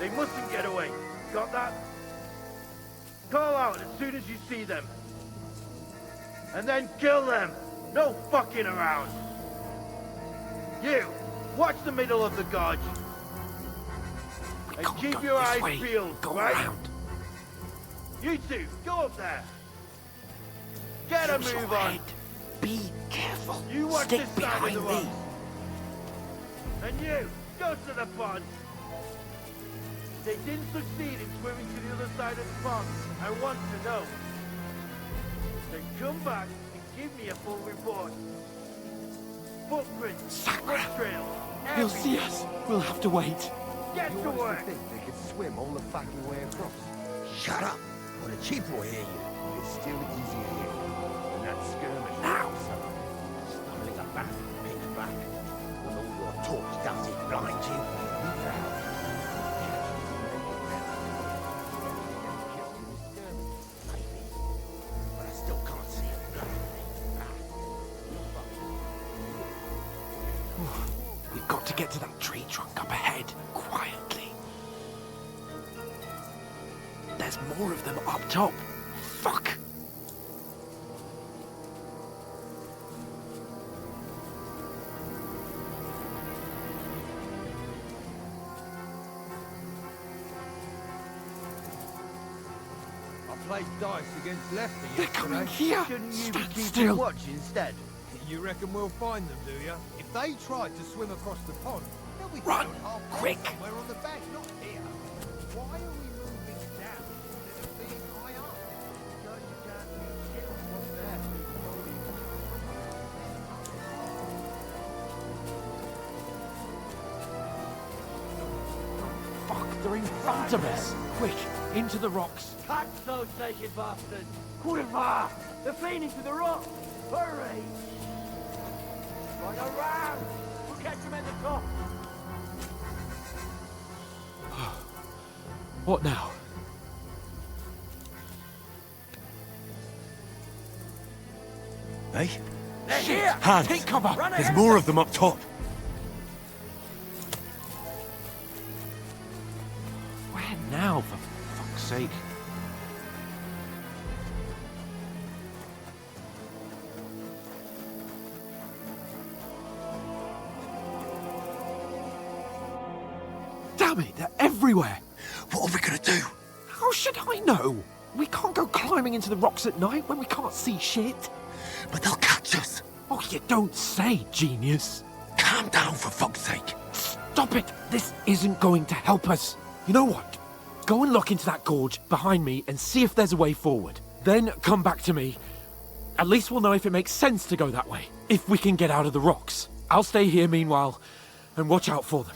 They mustn't get away. Got that? Call out as soon as you see them. And then kill them. No fucking around. You, watch the middle of the gorge. And keep your eyes peeled, right? You two, go up there. Get a move on. Be careful. You watch Stick this side of the behind me. rock. And you, go to the pond. They didn't succeed in swimming to the other side of the pond. I want to know. Then come back and give me a full report. Footprints, foot trails, He'll see us. We'll have to wait. Get to work. Think they could swim all the fucking way across? Shut up! Or the chief will hear you. It's still easier here. And that skirmish. Now! Stumbling about pitch black. When all your talk does is blind you. Move out. Maybe. But I still can't see a bloody thing. We've got to get to that tree trunk up ahead, quietly. There's more of them up top. Fuck! I played dice against Lefty They're coming yesterday. here! Shouldn't you be Stand keeping still! watch instead? You reckon we'll find them, do you? If they tried to swim across the pond, they'll be Run, found halfway quick. somewhere on the bank, not here. Why are we moving down instead of being high up? Because you can't see shit from there. Fuck, they're in front of us! Quick, into the rocks. Catch those naked bastards! Quiver! They're fleeing to the rock! Hurry! Right around! We'll catch them at the top! What now? Eh? They're here! Hands! Take cover! Run There's ahead more of of them up top. Where now, for fuck's sake? Damn it, they're everywhere! What are we gonna do? How should I know? We can't go climbing into the rocks at night when we can't see shit. But they'll catch us. Oh, you don't say, genius. Calm down, for fuck's sake. Stop it! This isn't going to help us. You know what? Go and look into that gorge behind me and see if there's a way forward. Then come back to me. At least we'll know if it makes sense to go that way. If we can get out of the rocks. I'll stay here meanwhile and watch out for them.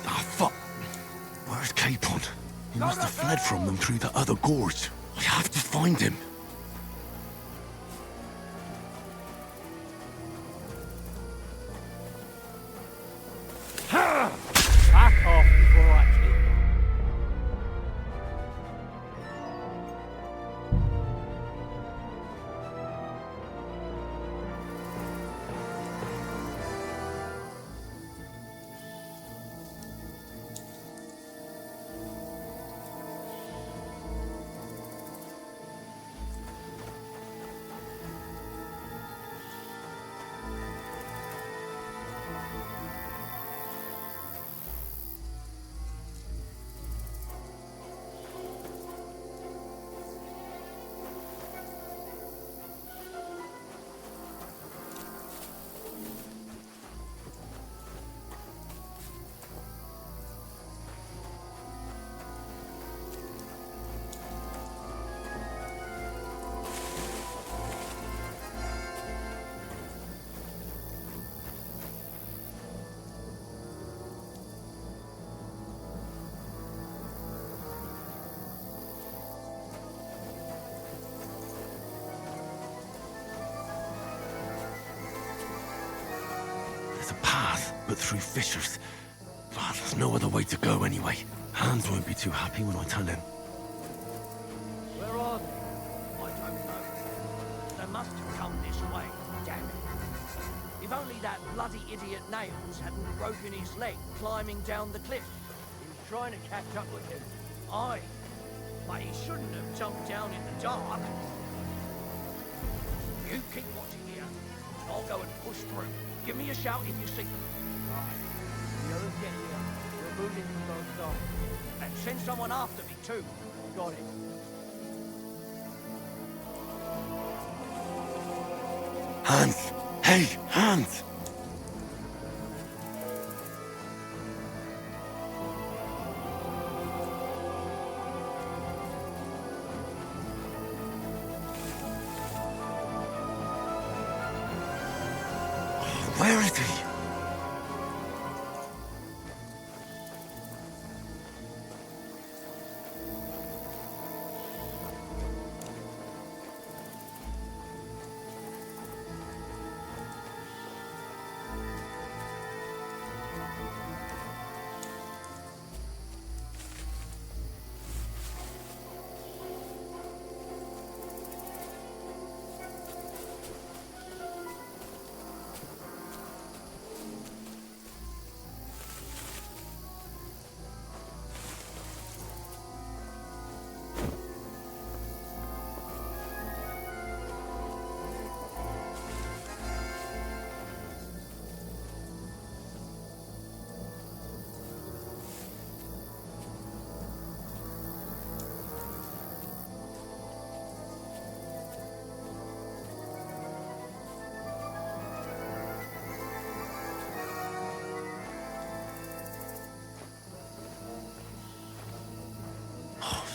Ah, fuck. Where's Capon? He must have fled from them through the other gorge. I have to find him. Back off before I kill you. but through fissures. Ah, there's no other way to go anyway. Hans won't be too happy when I tell him. Where are they? I don't know. They must have come this way, damn it. If only that bloody idiot Nails hadn't broken his leg climbing down the cliff. He was trying to catch up with him. Aye, but he shouldn't have jumped down in the dark. You keep watching here. I'll go and push through. Give me a shout if you see them. Right. The others get here. We'll move in from those sides. And send someone after me too. Got it. Hans! Hey, Hans! Where is he?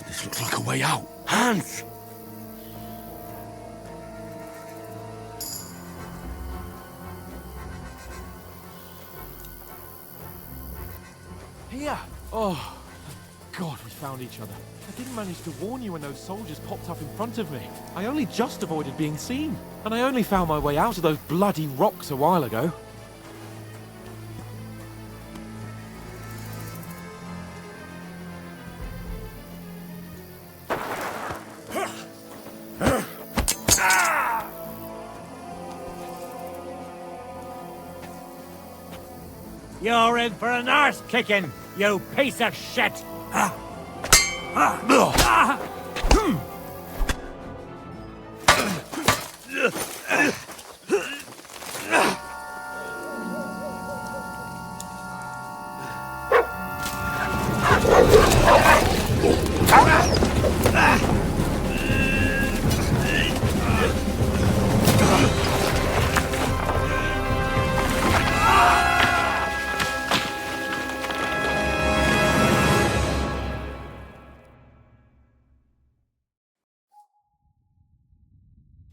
This looks like a way out. Hans! Here! Oh, thank God we found each other. I didn't manage to warn you when those soldiers popped up in front of me. I only just avoided being seen. And I only found my way out of those bloody rocks a while ago. You're in for an arse kicking, you piece of shit!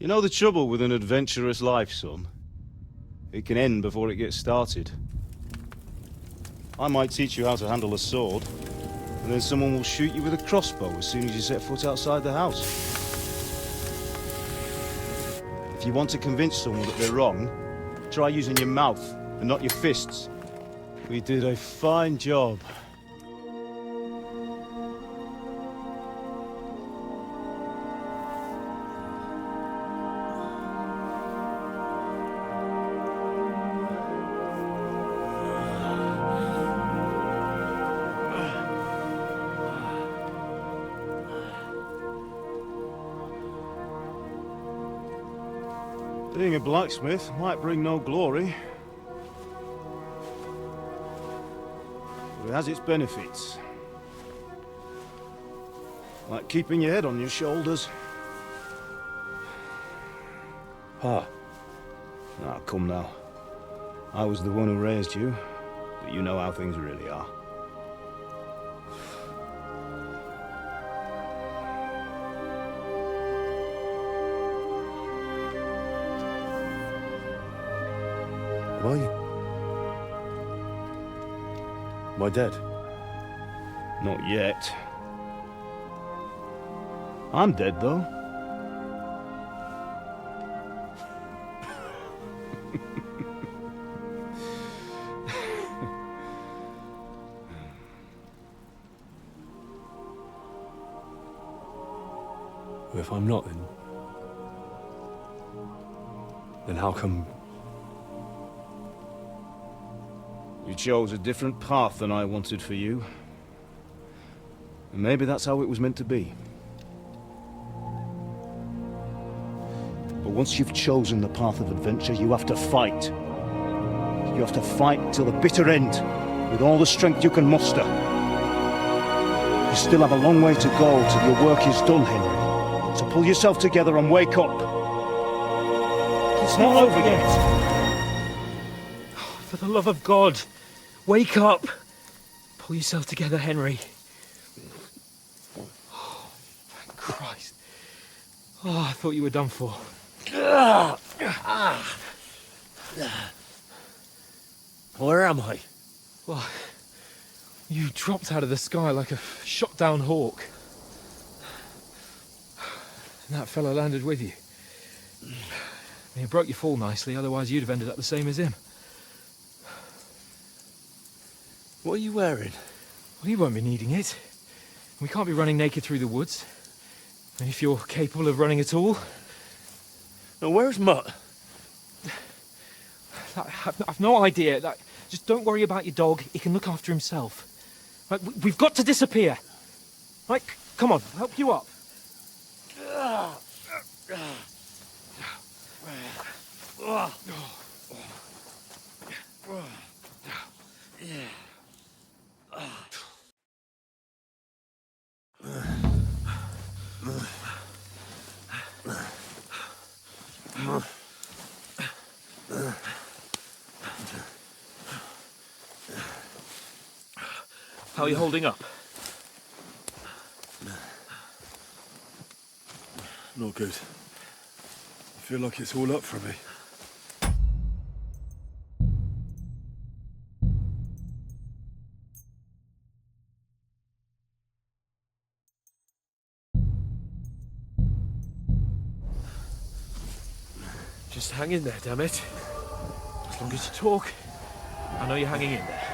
You know the trouble with an adventurous life, son? It can end before it gets started. I might teach you how to handle a sword, and then someone will shoot you with a crossbow as soon as you set foot outside the house. If you want to convince someone that they're wrong, try using your mouth and not your fists. We did a fine job. Being a blacksmith might bring no glory, but it has its benefits. Like keeping your head on your shoulders. Ah, come now. I was the one who raised you, but you know how things really are. Am I dead? Not yet. I'm dead, though. Well, if I'm not, then how come... You chose a different path than I wanted for you. And maybe that's how it was meant to be. But once you've chosen the path of adventure, you have to fight. You have to fight till the bitter end, with all the strength you can muster. You still have a long way to go till your work is done, Henry. So pull yourself together and wake up. It's not over yet. For the love of God, wake up! Pull yourself together, Henry. Oh, thank Christ. Oh, I thought you were done for. Where am I? Well, you dropped out of the sky like a shot-down hawk. And that fella landed with you. He broke your fall nicely, otherwise you'd have ended up the same as him. What are you wearing? Well, you won't be needing it. We can't be running naked through the woods. And if you're capable of running at all... Now, where's Mutt? I've no idea. Just don't worry about your dog. He can look after himself. Right, we've got to disappear. Right, come on, I'll help you up. How are you holding up? Not good. I feel like it's all up for me. Just hang in there, damn it. As long as you talk, I know you're hanging in there.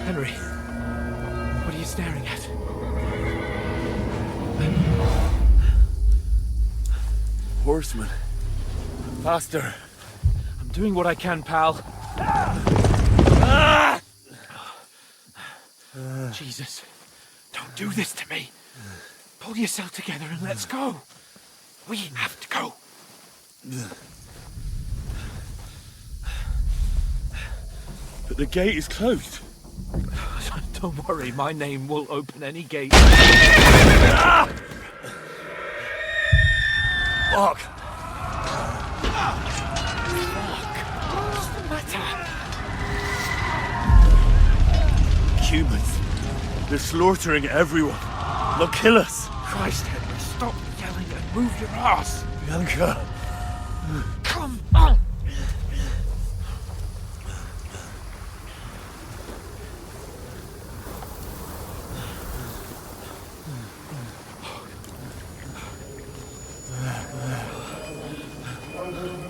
Henry, what are you staring at? Horseman. Faster. I'm doing what I can, pal. Jesus, don't do this to me. Pull yourself together and let's go. We have to go. But the gate is closed. Don't worry, my name will open any gate. Fuck! What's the matter? Humans. They're slaughtering everyone. They'll kill us. Christ, Henry, stop yelling and move your ass. Bianca. Come on.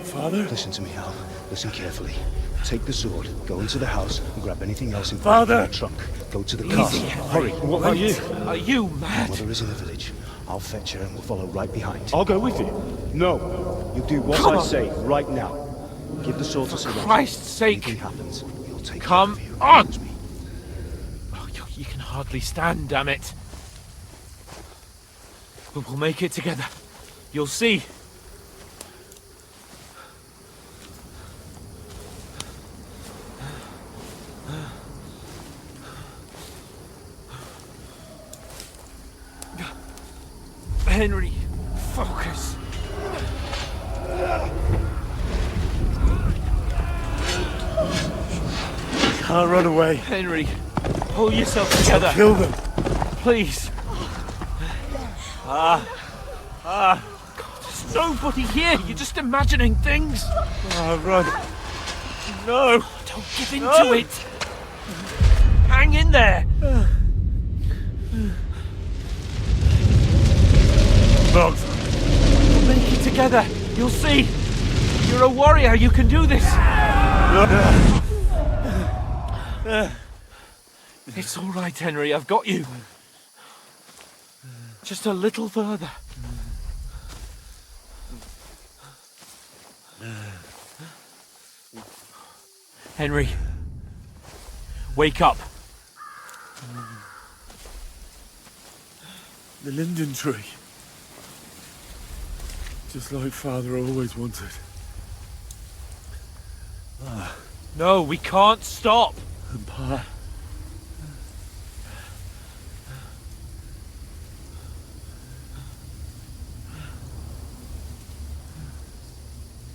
Father? Listen to me, Al. Listen carefully. Take the sword, go into the house, and grab anything else in Father! the trunk. Go to the castle. Hurry. What are you? Are you mad? Mother is in the village. I'll fetch her and we'll follow right behind. I'll go with you. No. You do what Come I on. say right now. Give the sword to Sir Christ's sake. Anything happens, we'll take Come care of you. on. Promise me. Oh, you can hardly stand, damn it. But we'll make it together. You'll see. Henry, focus. Can't run away. Henry, pull yourself together. Kill them. Please. God, there's nobody here. You're just imagining things. Run. No. Don't give in to it. Hang in there. Bugs. We'll make it together. You'll see. You're a warrior. You can do this. It's all right, Henry. I've got you. Just a little further. Henry, wake up. The linden tree. Just like Father always wanted. No, we can't stop. And Pa.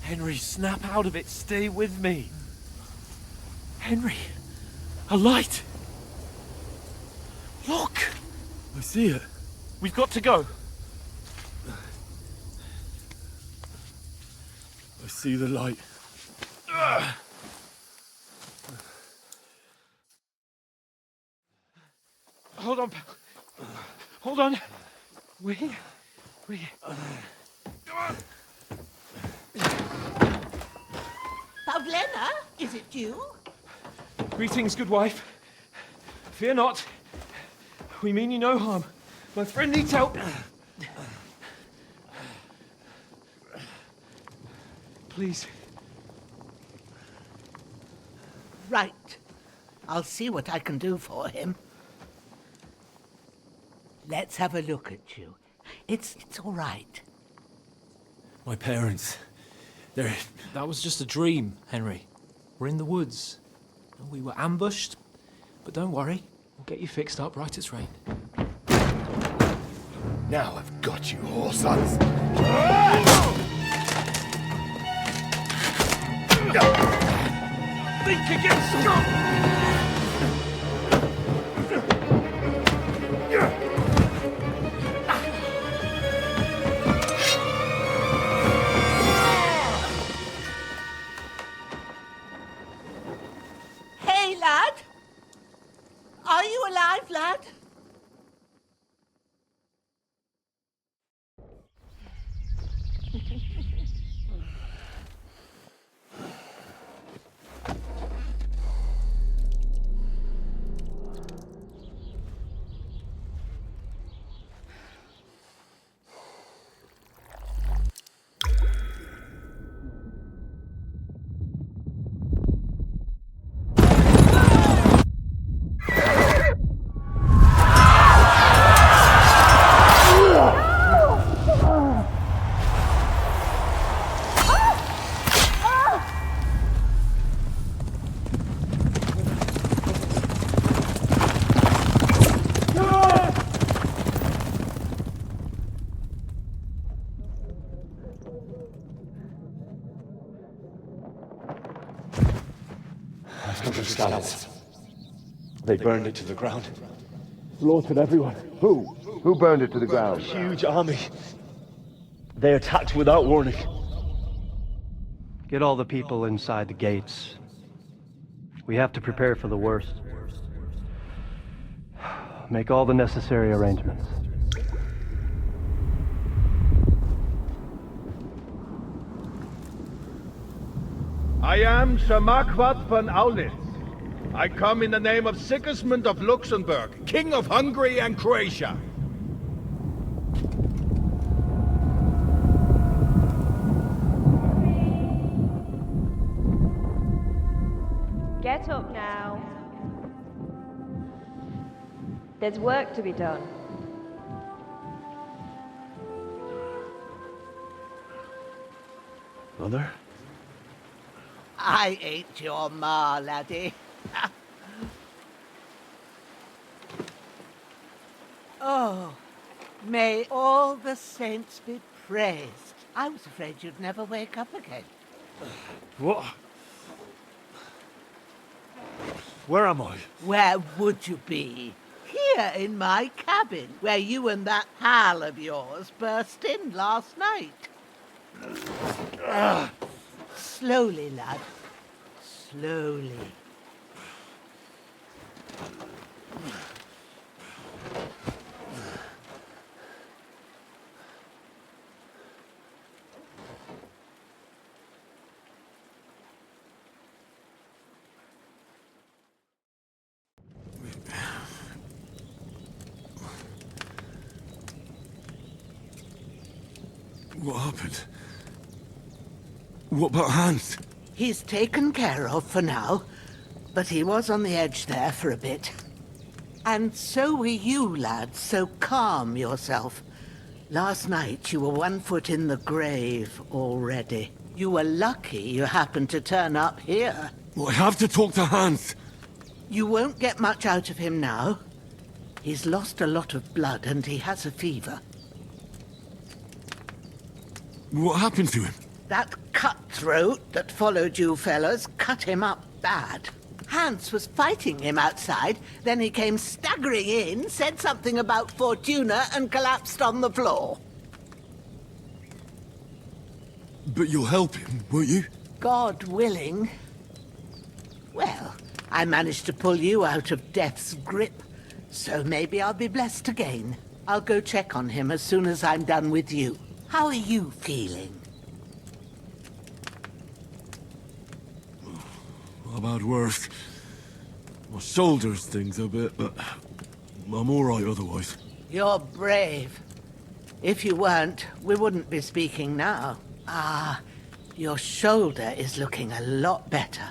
Henry, snap out of it. Stay with me. Henry, a light. Look. I see it. We've got to go. I see the light. Hold on, pal. Hold on. We. Pavlena, is it you? Greetings, good wife. Fear not. We mean you no harm. My friend needs help. Please. Right. I'll see what I can do for him. Let's have a look at you. It's all right. My parents. They're... That was just a dream, Henry. We're in the woods. We were ambushed, but don't worry. We'll get you fixed up right as rain. Now I've got you, whoresons. Think again, Scott! Hey, lad! Are you alive, lad? Scouts. They burned it to the ground. Slaughtered everyone. Who? Who burned it to the ground? Huge army. They attacked without warning. Get all the people inside the gates. We have to prepare for the worst. Make all the necessary arrangements. I am Sir Marquardt von Aulitz. I come in the name of Sigismund of Luxembourg, King of Hungary and Croatia. Get up now. There's work to be done. Mother? I ain't your ma, laddie. Oh, may all the saints be praised. I was afraid you'd never wake up again. What? Where am I? Where would you be? Here in my cabin, where you and that pal of yours burst in last night. Slowly, lad. Slowly. What happened? What about Hans? He's taken care of for now, but he was on the edge there for a bit. And so were you, lad, so calm yourself. Last night you were 1 foot in the grave already. You were lucky you happened to turn up here. Well, I have to talk to Hans. You won't get much out of him now. He's lost a lot of blood and he has a fever. What happened to him? That cutthroat that followed you fellas cut him up bad. Hans was fighting him outside, then he came staggering in, said something about Fortuna and collapsed on the floor. But you'll help him, won't you? God willing. Well, I managed to pull you out of death's grip, so maybe I'll be blessed again. I'll go check on him as soon as I'm done with you. How are you feeling? I've had worse. My shoulder stings a bit, but I'm alright otherwise. You're brave. If you weren't, we wouldn't be speaking now. Ah, your shoulder is looking a lot better.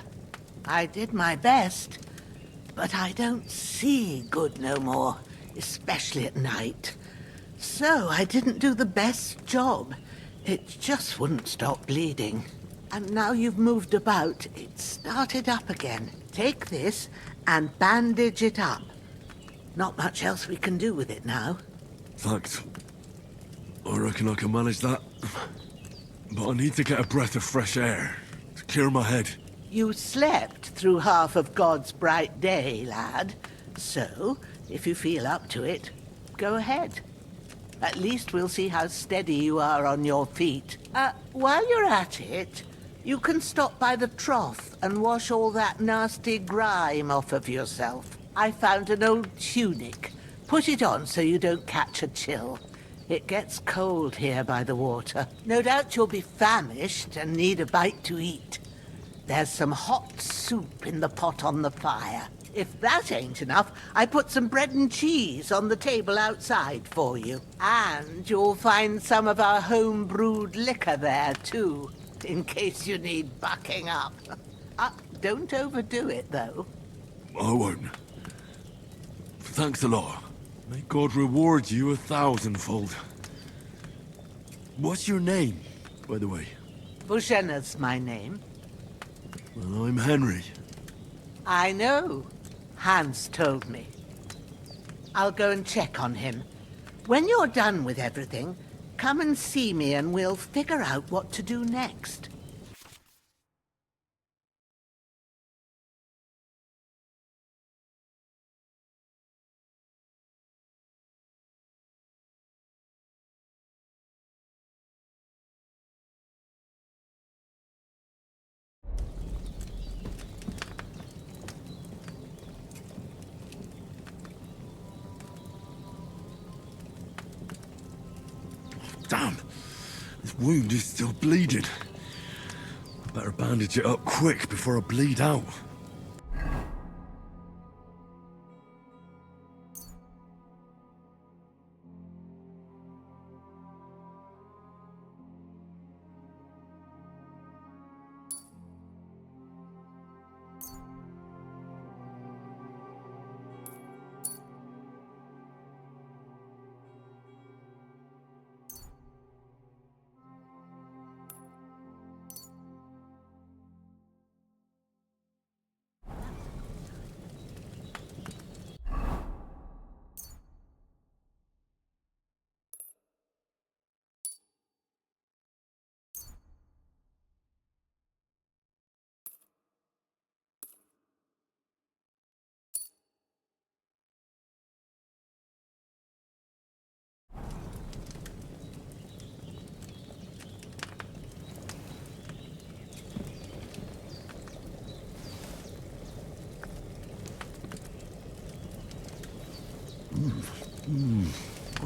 I did my best, but I don't see good no more, especially at night. So I didn't do the best job. It just wouldn't stop bleeding. And now you've moved about, it started up again. Take this and bandage it up. Not much else we can do with it now. Thanks. I reckon I can manage that. But I need to get a breath of fresh air to clear my head. You slept through half of God's bright day, lad. So, if you feel up to it, go ahead. At least we'll see how steady you are on your feet. While you're at it, you can stop by the trough and wash all that nasty grime off of yourself. I found an old tunic. Put it on so you don't catch a chill. It gets cold here by the water. No doubt you'll be famished and need a bite to eat. There's some hot soup in the pot on the fire. If that ain't enough, I put some bread and cheese on the table outside for you. And you'll find some of our home-brewed liquor there, too, in case you need bucking up. Don't overdo it, though. I won't. Thanks a lot. May God reward you 1,000-fold. What's your name, by the way? Bushena's my name. Well, I'm Henry. I know. Hans told me. I'll go and check on him. When you're done with everything, come and see me and we'll figure out what to do next. Damn! This wound is still bleeding. I better bandage it up quick before I bleed out.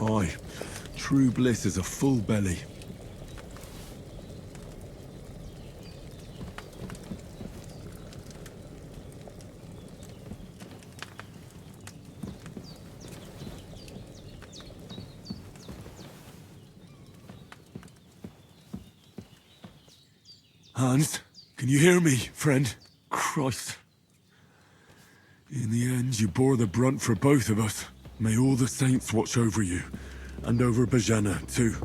Aye, true bliss is a full belly. Hans, can you hear me, friend? Christ. In the end, you bore the brunt for both of us. May all the saints watch over you, and over Bajana, too.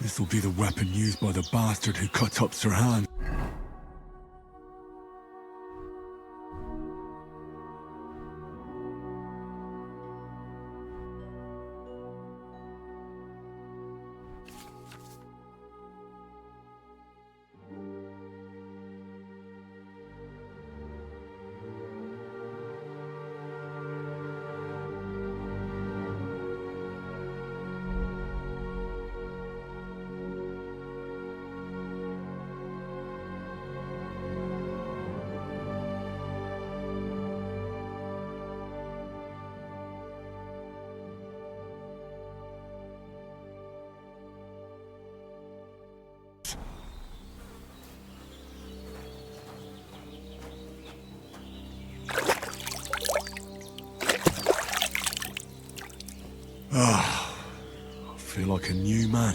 This'll be the weapon used by the bastard who cut up Sir Hans. I feel like a new man.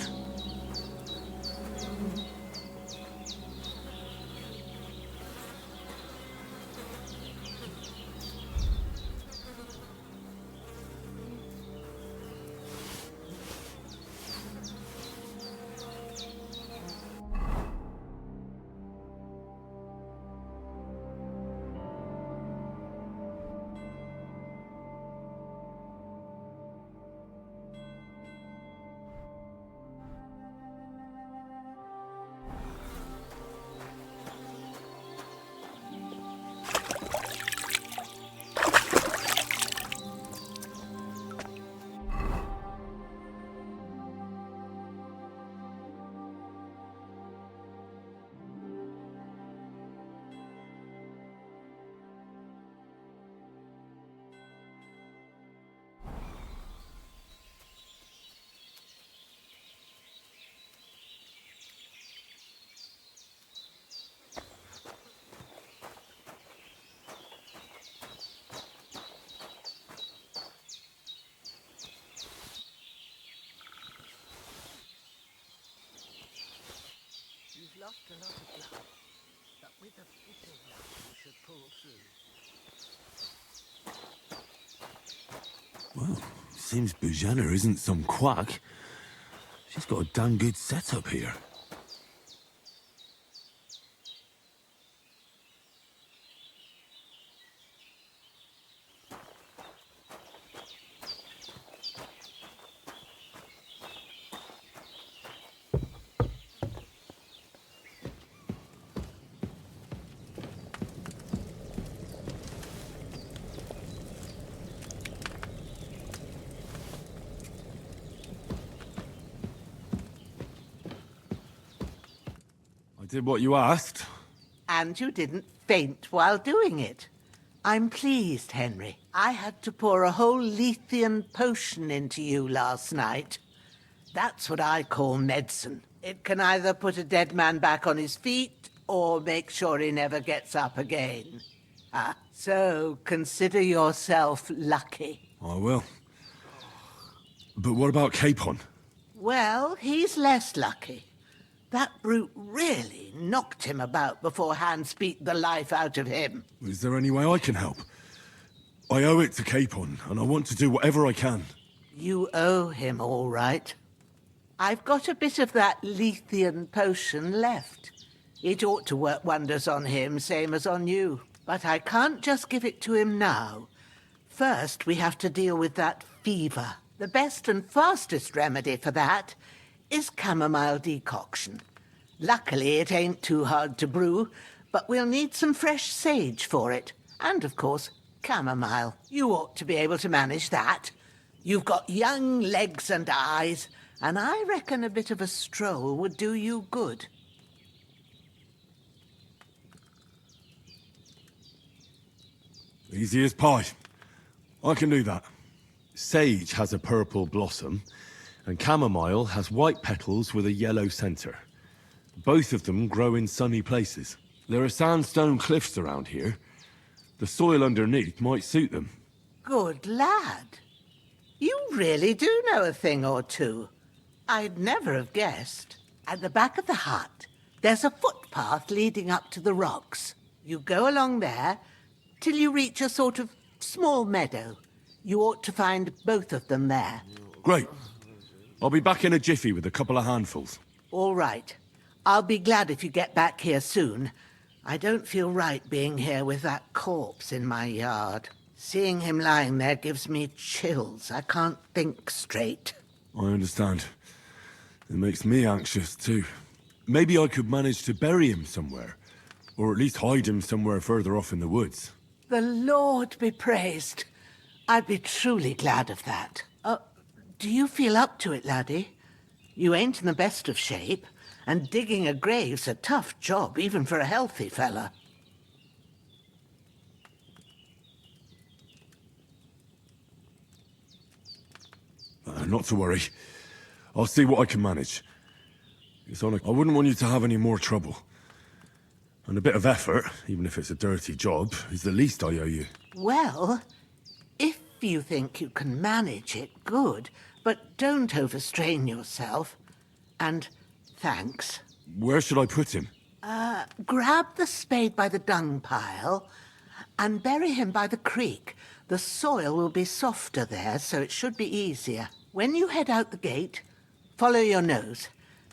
You've lost a lot of blood, but with a bit of luck you should pull through. Well, seems Bujana isn't some quack. She's got a damn good setup here. I did what you asked. And you didn't faint while doing it. I'm pleased, Henry. I had to pour a whole Lethean potion into you last night. That's what I call medicine. It can either put a dead man back on his feet or make sure he never gets up again. So consider yourself lucky. I will. But what about Capon? Well, he's less lucky. That brute really knocked him about before Hans beat the life out of him. Is there any way I can help? I owe it to Capon, and I want to do whatever I can. You owe him, all right. I've got a bit of that Lethean potion left. It ought to work wonders on him, same as on you. But I can't just give it to him now. First, we have to deal with that fever. The best and fastest remedy for that is chamomile decoction. Luckily, it ain't too hard to brew, but we'll need some fresh sage for it. And, of course, chamomile. You ought to be able to manage that. You've got young legs and eyes, and I reckon a bit of a stroll would do you good. Easy as pie. I can do that. Sage has a purple blossom, and chamomile has white petals with a yellow center. Both of them grow in sunny places. There are sandstone cliffs around here. The soil underneath might suit them. Good lad. You really do know a thing or two. I'd never have guessed. At the back of the hut, there's a footpath leading up to the rocks. You go along there till you reach a sort of small meadow. You ought to find both of them there. Great. I'll be back in a jiffy with a couple of handfuls. All right. I'll be glad if you get back here soon. I don't feel right being here with that corpse in my yard. Seeing him lying there gives me chills. I can't think straight. I understand. It makes me anxious too. Maybe I could manage to bury him somewhere. Or at least hide him somewhere further off in the woods. The Lord be praised. I'd be truly glad of that. Do you feel up to it, laddie? You ain't in the best of shape, and digging a grave's a tough job, even for a healthy fella. Not to worry. I'll see what I can manage. I wouldn't want you to have any more trouble. And a bit of effort, even if it's a dirty job, is the least I owe you. Well, if you think you can manage it, good. But don't overstrain yourself. And thanks. Where should I put him? Grab the spade by the dung pile and bury him by the creek. The soil will be softer there, so it should be easier. When you head out the gate, follow your nose.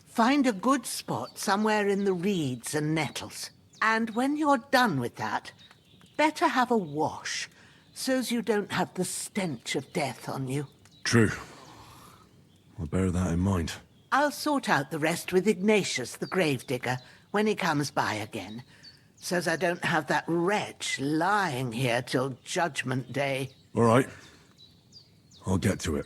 Find a good spot somewhere in the reeds and nettles. And when you're done with that, better have a wash, so's you don't have the stench of death on you. True. I'll bear that in mind. I'll sort out the rest with Ignatius, the gravedigger, when he comes by again, so's I don't have that wretch lying here till Judgment Day. All right. I'll get to it.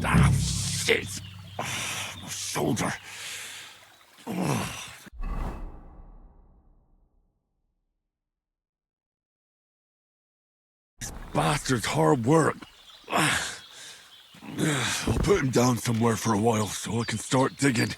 Ah, shit! Oh, my shoulder. Oh. This bastard's hard work. I'll put him down somewhere for a while so I can start digging.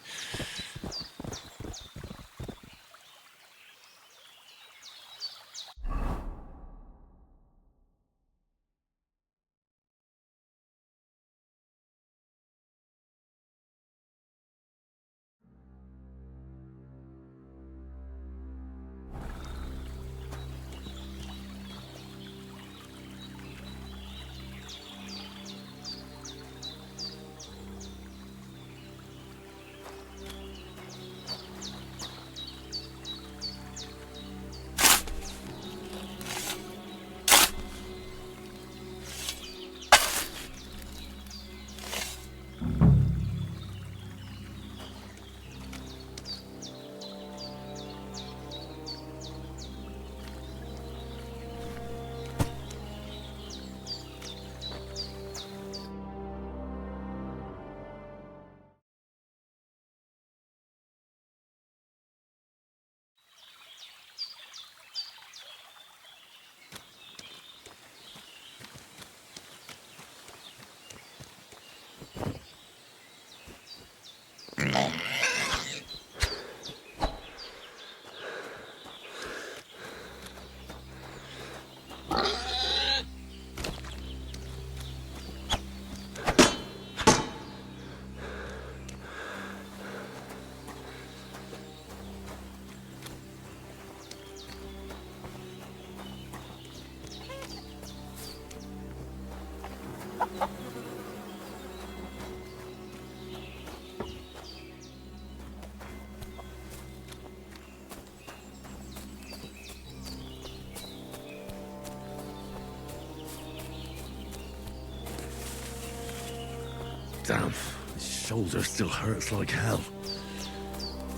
Damn, his shoulder still hurts like hell.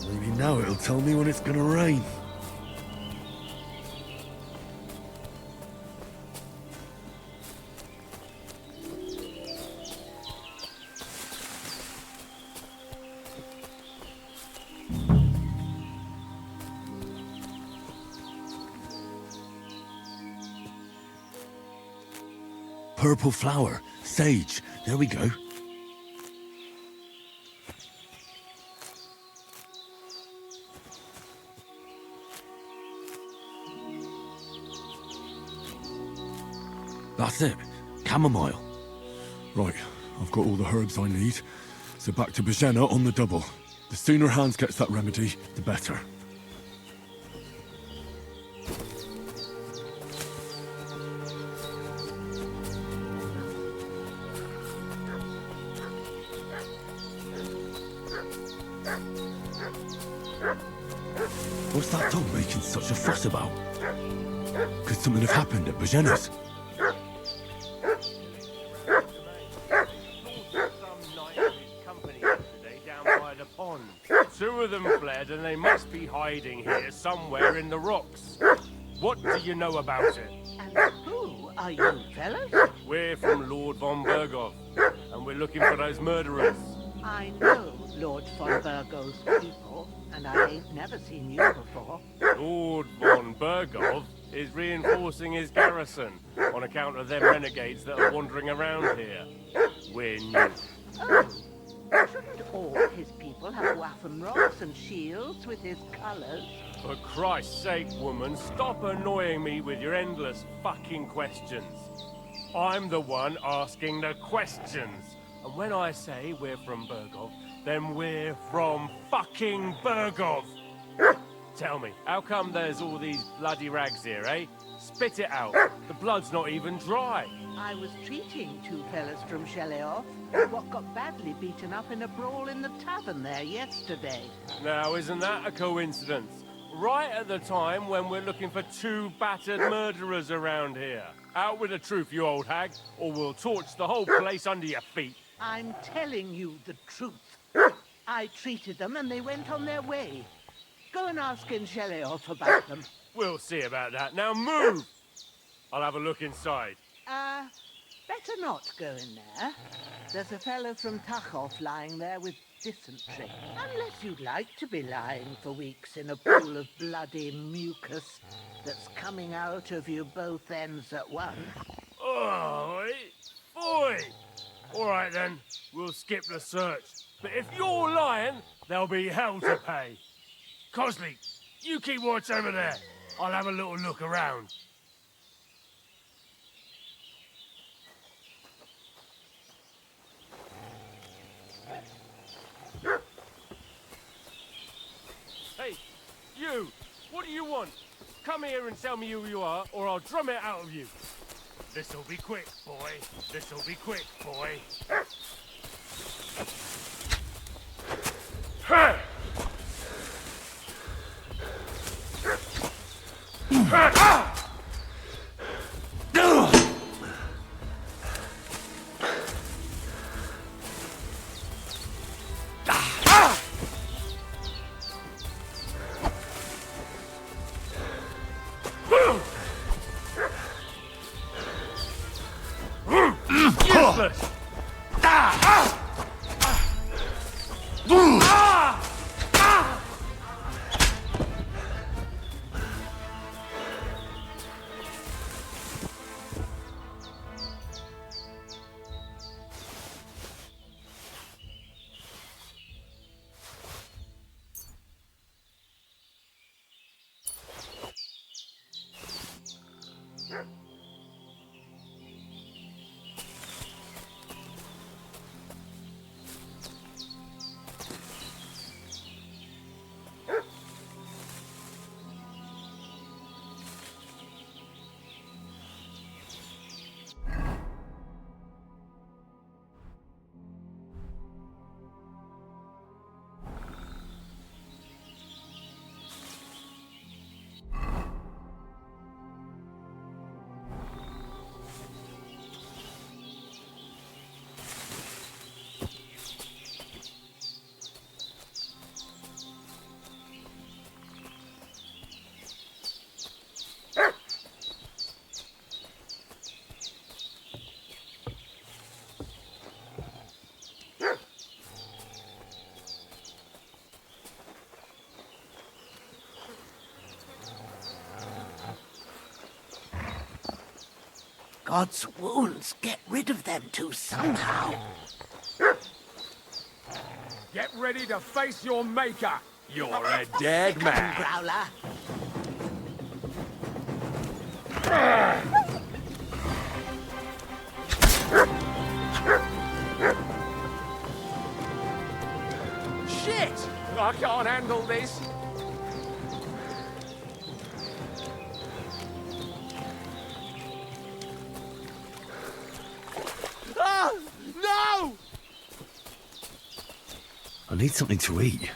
Maybe now it'll tell me when it's gonna rain. Purple flower, sage, there we go. That's it, chamomile. Right, I've got all the herbs I need, so back to Bajena on the double. The sooner Hans gets that remedy, the better. What's that dog making such a fuss about? Could something have happened at Bajena's? Two of them fled and they must be hiding here somewhere in the rocks. What do you know about it? And who are you, fellas? We're from Lord von Berghoff, and we're looking for those murderers. I know Lord von Burgo's people, and I ain't never seen you before. Lord von Berghoff is reinforcing his garrison on account of them renegades that are wandering around here. We're new. Oh, shouldn't all his people have waffen rocks and shields with his colours? For Christ's sake, woman, stop annoying me with your endless fucking questions. I'm the one asking the questions. And when I say we're from Berghoff, then we're from fucking Berghoff. Tell me, how come there's all these bloody rags here, eh? Spit it out. The blood's not even dry. I was treating two fellas from Sheleoff, what got badly beaten up in a brawl in the tavern there yesterday. Now, isn't that a coincidence? Right at the time when we're looking for two battered murderers around here. Out with the truth, you old hag, or we'll torch the whole place under your feet. I'm telling you the truth. I treated them and they went on their way. Go and ask in Sheleoff about them. We'll see about that. Now move! I'll have a look inside. Better not go in there. There's a fellow from Tachov lying there with dysentery. Unless you'd like to be lying for weeks in a pool of bloody mucus that's coming out of you both ends at once. Oh, boy! All right then, we'll skip the search. But if you're lying, there'll be hell to pay. Cosley, you keep watch over there. I'll have a little look around. Hey, you! What do you want? Come here and tell me who you are, or I'll drum it out of you. This'll be quick, boy. This'll be quick, boy. Ha! Useless! God's wounds, get rid of them two somehow. Get ready to face your maker. You're a dead man. Growler. Shit! I can't handle this. Ah! No! I need something to eat.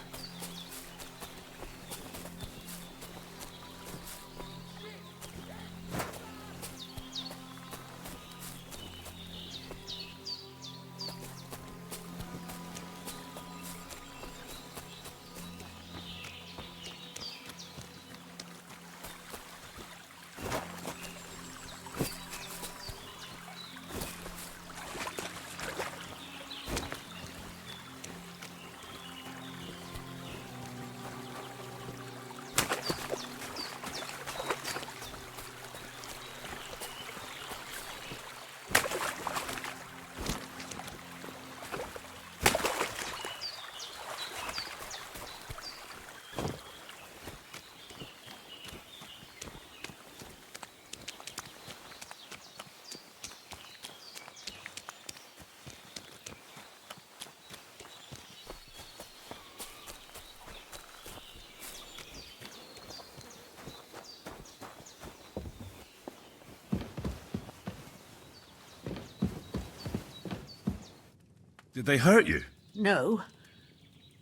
Did they hurt you? No.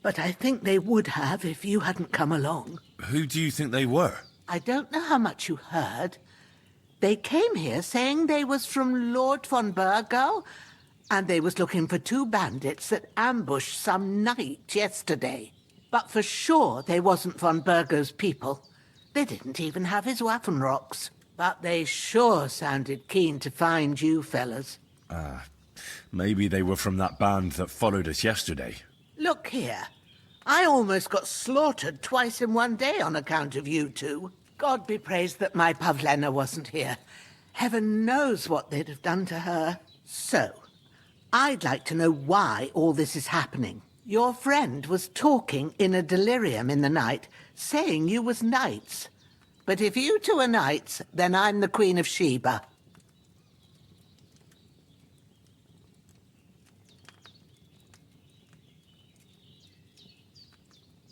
But I think they would have if you hadn't come along. Who do you think they were? I don't know how much you heard. They came here saying they was from Lord von Burgo, and they was looking for two bandits that ambushed some knight yesterday. But for sure they wasn't von Burgo's people. They didn't even have his Waffenrocks. But they sure sounded keen to find you fellas. Maybe they were from that band that followed us yesterday. Look here. I almost got slaughtered twice in one day on account of you two. God be praised that my Pavlena wasn't here. Heaven knows what they'd have done to her. So, I'd like to know why all this is happening. Your friend was talking in a delirium in the night, saying you was knights. But if you two are knights, then I'm the Queen of Sheba.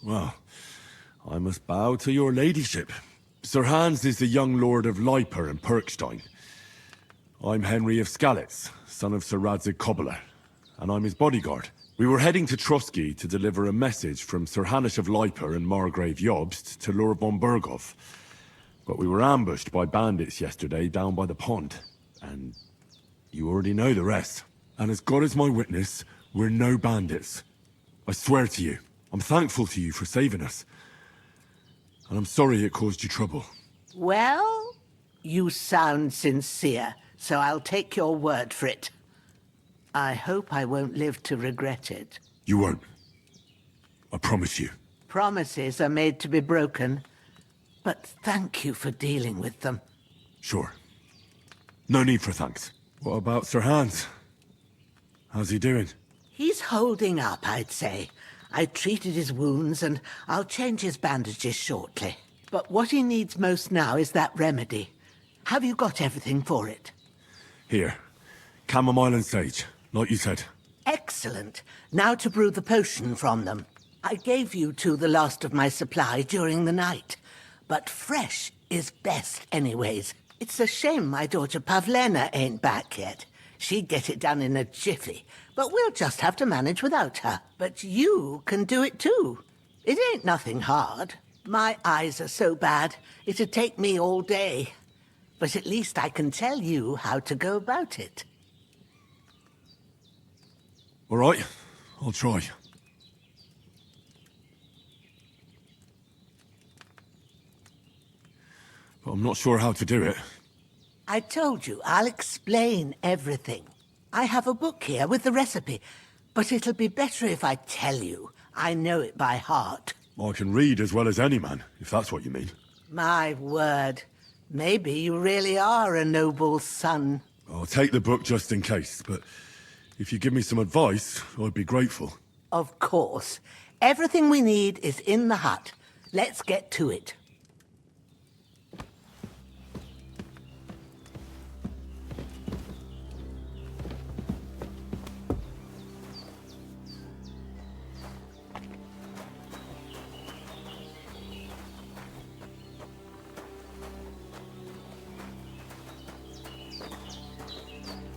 Well, I must bow to your ladyship. Sir Hans is the young lord of Leiper and Perkstein. I'm Henry of Skalitz, son of Sir Radzig Cobbler, and I'm his bodyguard. We were heading to Trusky to deliver a message from Sir Hanish of Leiper and Margrave Jobst to Lord von Burgov. But we were ambushed by bandits yesterday down by the pond, and you already know the rest. And as God is my witness, we're no bandits. I swear to you. I'm thankful to you for saving us. And I'm sorry it caused you trouble. Well, you sound sincere, so I'll take your word for it. I hope I won't live to regret it. You won't. I promise you. Promises are made to be broken, but thank you for dealing with them. Sure. No need for thanks. What about Sir Hans? How's he doing? He's holding up, I'd say. I treated his wounds, and I'll change his bandages shortly. But what he needs most now is that remedy. Have you got everything for it? Here. Chamomile and sage, like you said. Excellent. Now to brew the potion from them. I gave you two the last of my supply during the night. But fresh is best anyways. It's a shame my daughter Pavlena ain't back yet. She'd get it done in a jiffy, but we'll just have to manage without her. But you can do it too. It ain't nothing hard. My eyes are so bad, it'd take me all day. But at least I can tell you how to go about it. All right, I'll try. But I'm not sure how to do it. I told you, I'll explain everything. I have a book here with the recipe, but it'll be better if I tell you. I know it by heart. I can read as well as any man, if that's what you mean. My word. Maybe you really are a noble son. I'll take the book just in case, but if you give me some advice, I'd be grateful. Of course. Everything we need is in the hut. Let's get to it.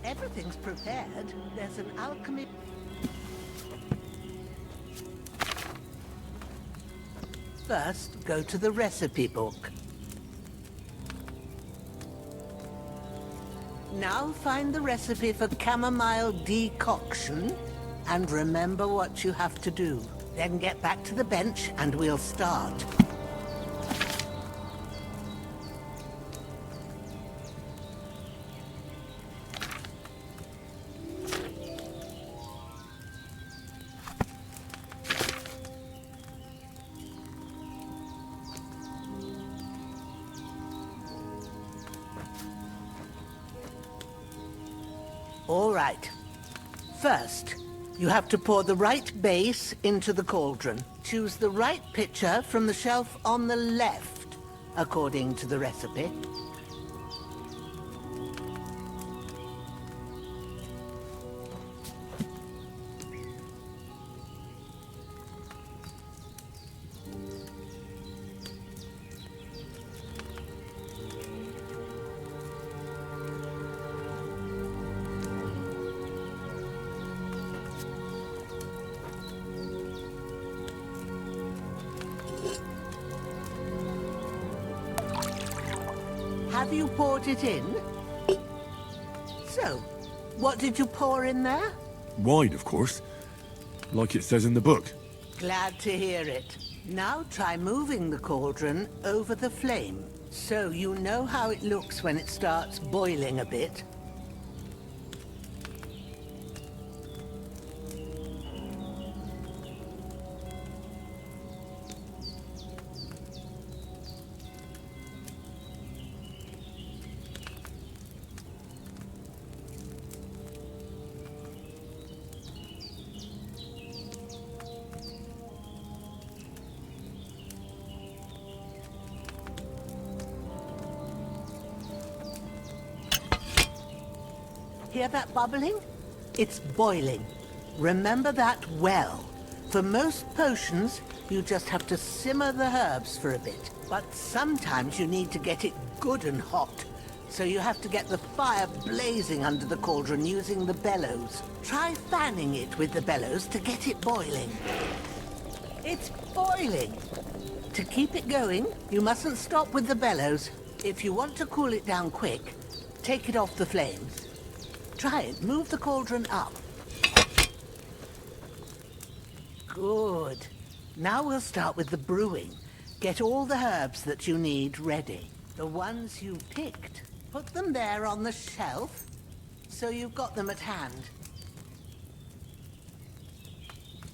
Everything's prepared. There's an alchemy... First, go to the recipe book. Now find the recipe for chamomile decoction and remember what you have to do. Then get back to the bench and we'll start. All right. First, you have to pour the right base into the cauldron. Choose the right pitcher from the shelf on the left, according to the recipe. Have you poured it in? So, what did you pour in there? Wine, of course. Like it says in the book. Glad to hear it. Now try moving the cauldron over the flame, so you know how it looks when it starts boiling a bit. Hear that bubbling? It's boiling. Remember that well. For most potions, you just have to simmer the herbs for a bit. But sometimes you need to get it good and hot. So you have to get the fire blazing under the cauldron using the bellows. Try fanning it with the bellows to get it boiling. It's boiling! To keep it going, you mustn't stop with the bellows. If you want to cool it down quick, take it off the flames. Try it. Move the cauldron up. Good. Now we'll start with the brewing. Get all the herbs that you need ready. The ones you picked. Put them there on the shelf, so you've got them at hand.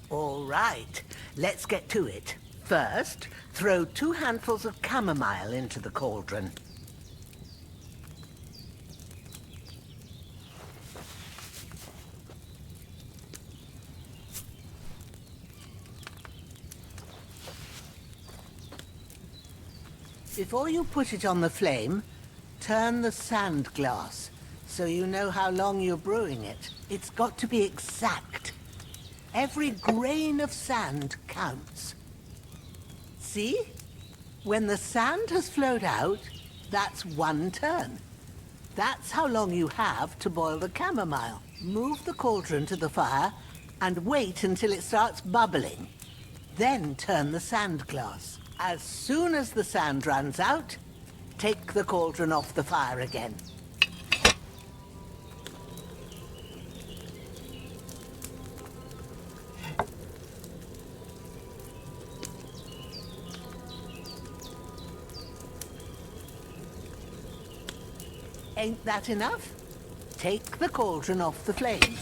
All right. Let's get to it. First, throw 2 handfuls of chamomile into the cauldron. Before you put it on the flame, turn the sand glass, so you know how long you're brewing it. It's got to be exact. Every grain of sand counts. See? When the sand has flowed out, that's 1 turn. That's how long you have to boil the chamomile. Move the cauldron to the fire and wait until it starts bubbling. Then turn the sand glass. As soon as the sand runs out, take the cauldron off the fire again. Ain't that enough? Take the cauldron off the flames.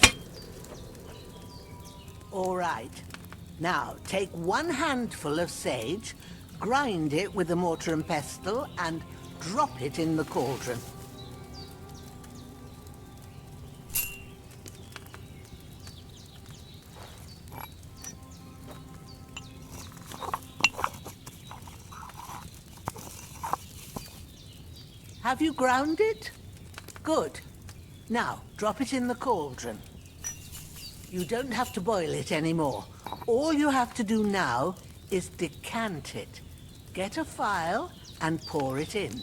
All right. Now, take 1 handful of sage, grind it with a mortar and pestle, and drop it in the cauldron. Have you ground it? Good. Now, drop it in the cauldron. You don't have to boil it anymore. All you have to do now is decant it. Get a phial and pour it in.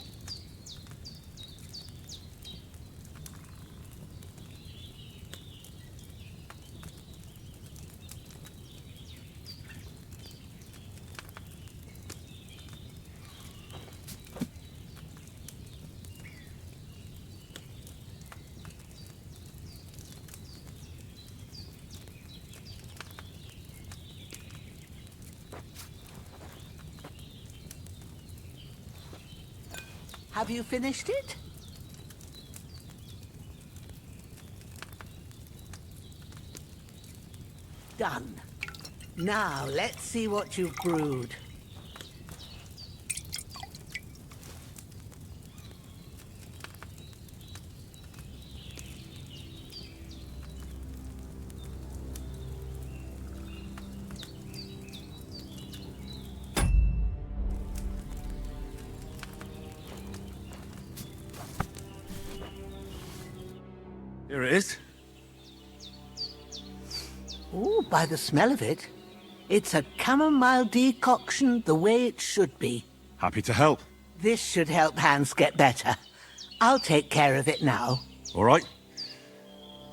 Have you finished it? Done. Now, let's see what you've brewed. Here it is. Ooh, by the smell of it, it's a chamomile decoction the way it should be. Happy to help. This should help Hans get better. I'll take care of it now. All right.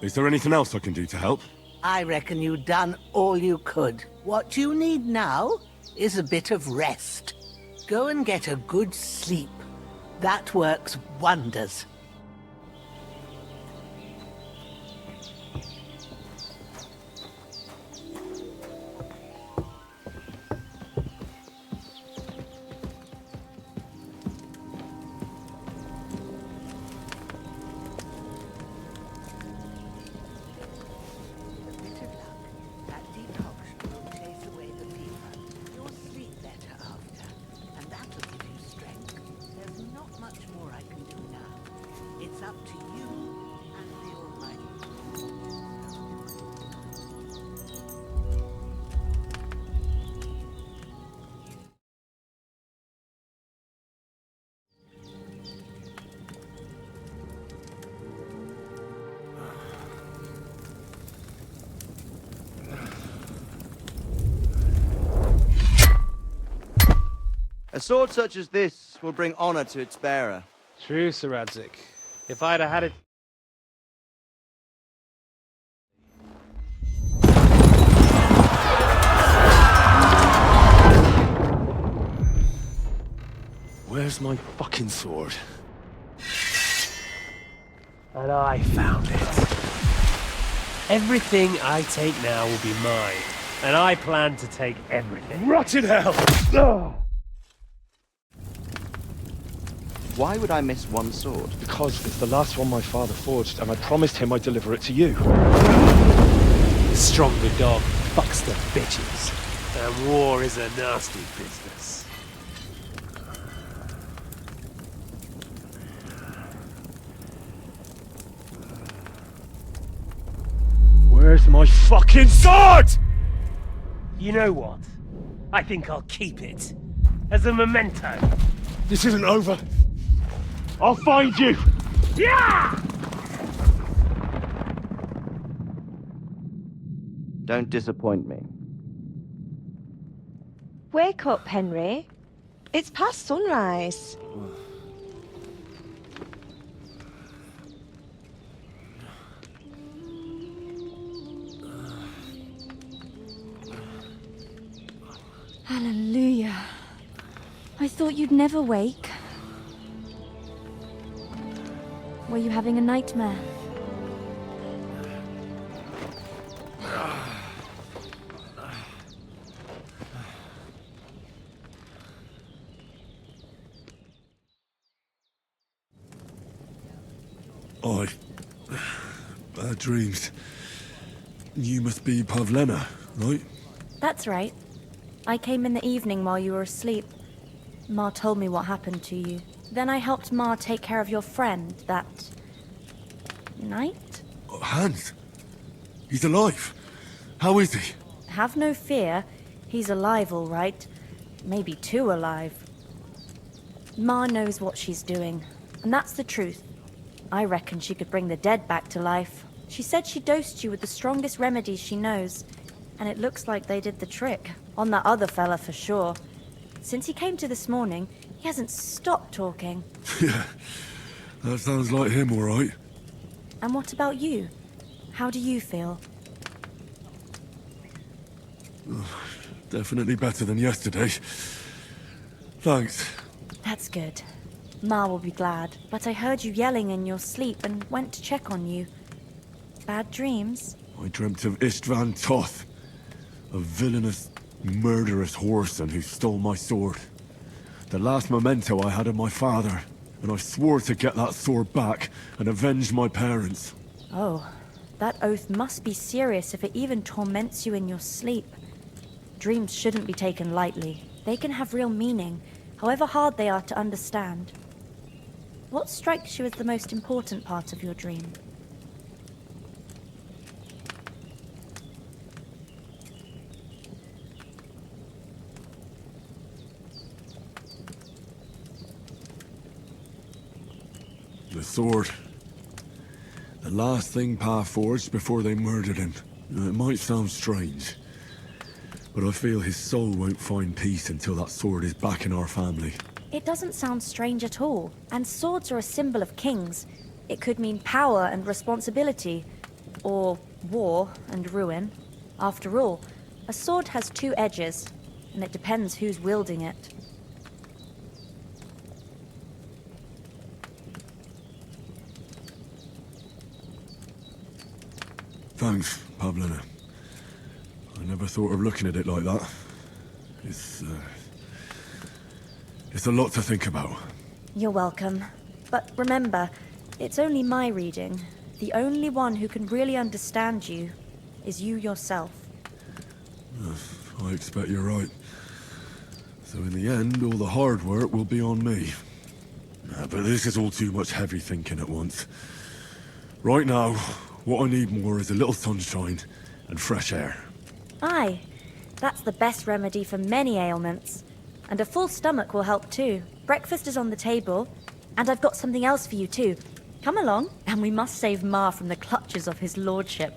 Is there anything else I can do to help? I reckon you've done all you could. What you need now is a bit of rest. Go and get a good sleep. That works wonders. A sword such as this will bring honor to its bearer. True, Sir Radzik. If I'd have had it... Where's my fucking sword? And I found it. Everything I take now will be mine. And I plan to take everything. Rot in hell! Ugh. Why would I miss one sword? Because it's the last one my father forged, and I promised him I'd deliver it to you. The stronger dog fucks the bitches. And war is a nasty business. Where's my fucking sword? You know what? I think I'll keep it. As a memento. This isn't over. I'll find you! Yeah! Don't disappoint me. Wake up, Henry. It's past sunrise. Hallelujah. I thought you'd never wake. Were you having a nightmare? Bad dreams. You must be Pavlena, right? That's right. I came in the evening while you were asleep. Ma told me what happened to you. Then I helped Ma take care of your friend that... night? Hans? He's alive. How is he? Have no fear. He's alive, all right. Maybe too alive. Ma knows what she's doing. And that's the truth. I reckon she could bring the dead back to life. She said she dosed you with the strongest remedies she knows, and it looks like they did the trick. On that other fella for sure. Since he came to this morning, he hasn't stopped talking. Yeah, that sounds like him, all right. And what about you? How do you feel? Definitely better than yesterday. Thanks. That's good. Ma will be glad, but I heard you yelling in your sleep and went to check on you. Bad dreams? I dreamt of Istvan Toth, a villainous, murderous whoreson who stole my sword. The last memento I had of my father, and I swore to get that sword back and avenge my parents. Oh, that oath must be serious if it even torments you in your sleep. Dreams shouldn't be taken lightly. They can have real meaning, however hard they are to understand. What strikes you as the most important part of your dream? The sword. The last thing Pa forged before they murdered him. It might sound strange, but I feel his soul won't find peace until that sword is back in our family. It doesn't sound strange at all, and swords are a symbol of kings. It could mean power and responsibility, or war and ruin. After all, a sword has two edges, and it depends who's wielding it. Thanks, Pavlina. I never thought of looking at it like that. It's a lot to think about. You're welcome. But remember, it's only my reading. The only one who can really understand you is you yourself. I expect you're right. So in the end, all the hard work will be on me. But this is all too much heavy thinking at once. Right now, what I need more is a little sunshine and fresh air. Aye, that's the best remedy for many ailments. And a full stomach will help too. Breakfast is on the table, and I've got something else for you too. Come along, and we must save Ma from the clutches of his lordship.